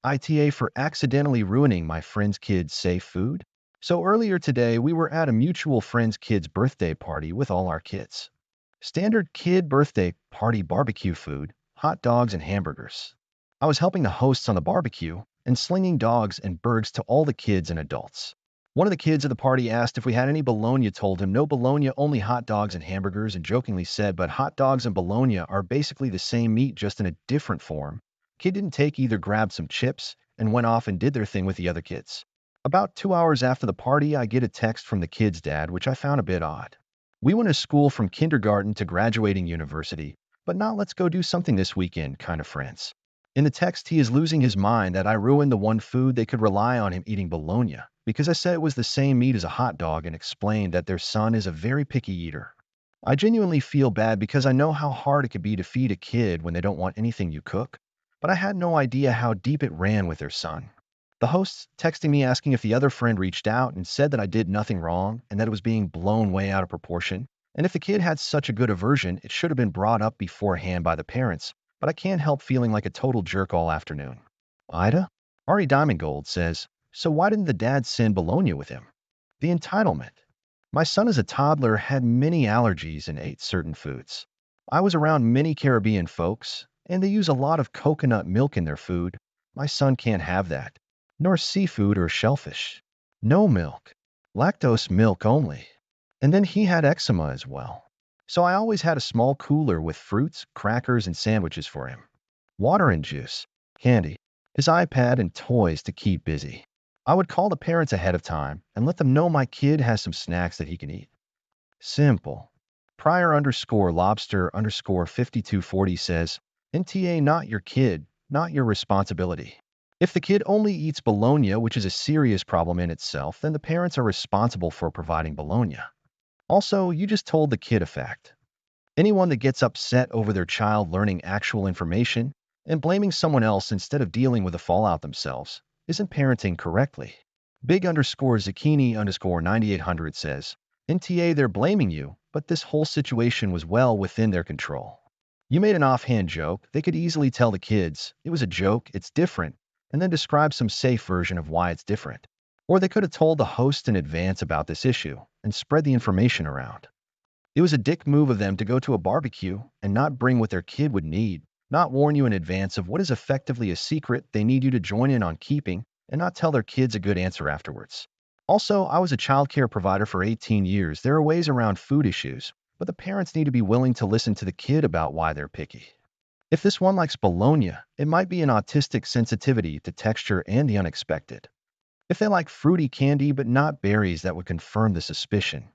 ITA for accidentally ruining my friend's kid's safe food. So earlier today, we were at a mutual friend's kid's birthday party with all our kids. Standard kid birthday party barbecue food, hot dogs and hamburgers. I was helping the hosts on the barbecue and slinging dogs and burgers to all the kids and adults. One of the kids at the party asked if we had any bologna, told him no bologna, only hot dogs and hamburgers, and jokingly said, but hot dogs and bologna are basically the same meat, just in a different form. Kid didn't take either, grabbed some chips and went off and did their thing with the other kids. About 2 hours after the party, I get a text from the kid's dad, which I found a bit odd. We went to school from kindergarten to graduating university, but not let's go do something this weekend kind of friends. In the text, he is losing his mind that I ruined the one food they could rely on, him eating bologna, because I said it was the same meat as a hot dog, and explained that their son is a very picky eater. I genuinely feel bad because I know how hard it could be to feed a kid when they don't want anything you cook, but I had no idea how deep it ran with their son. The hosts texting me asking if the other friend reached out and said that I did nothing wrong and that it was being blown way out of proportion. And if the kid had such a good aversion, it should have been brought up beforehand by the parents, but I can't help feeling like a total jerk all afternoon. Ida? Ari Diamond Gold says, so why didn't the dad send bologna with him? The entitlement. My son as a toddler had many allergies and ate certain foods. I was around many Caribbean folks, and they use a lot of coconut milk in their food. My son can't have that, nor seafood or shellfish. No milk. Lactose milk only. And then he had eczema as well. So I always had a small cooler with fruits, crackers, and sandwiches for him. Water and juice, candy, his iPad, and toys to keep busy. I would call the parents ahead of time and let them know my kid has some snacks that he can eat. Simple. Prior_lobster_5240 says, NTA not your kid, not your responsibility. If the kid only eats bologna, which is a serious problem in itself, then the parents are responsible for providing bologna. Also, you just told the kid a fact. Anyone that gets upset over their child learning actual information and blaming someone else instead of dealing with the fallout themselves isn't parenting correctly. Big_zucchini_9800 says, NTA, they're blaming you, but this whole situation was well within their control. You made an offhand joke. They could easily tell the kids, it was a joke, it's different, and then describe some safe version of why it's different. Or they could have told the host in advance about this issue and spread the information around. It was a dick move of them to go to a barbecue and not bring what their kid would need, not warn you in advance of what is effectively a secret they need you to join in on keeping, and not tell their kids a good answer afterwards. Also, I was a childcare provider for 18 years. There are ways around food issues, but the parents need to be willing to listen to the kid about why they're picky. If this one likes bologna, it might be an autistic sensitivity to texture and the unexpected. If they like fruity candy but not berries, that would confirm the suspicion.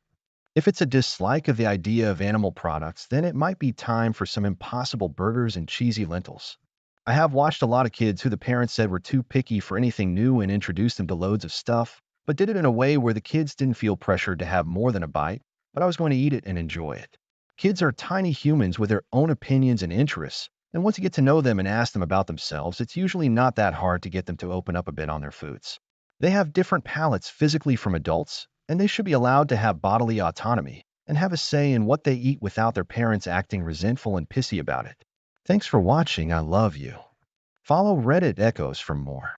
If it's a dislike of the idea of animal products, then it might be time for some impossible burgers and cheesy lentils. I have watched a lot of kids who the parents said were too picky for anything new and introduced them to loads of stuff, but did it in a way where the kids didn't feel pressured to have more than a bite, but I was going to eat it and enjoy it. Kids are tiny humans with their own opinions and interests, and once you get to know them and ask them about themselves, it's usually not that hard to get them to open up a bit on their foods. They have different palates physically from adults, and they should be allowed to have bodily autonomy and have a say in what they eat without their parents acting resentful and pissy about it. Thanks for watching. I love you. Follow Reddit Echoes for more.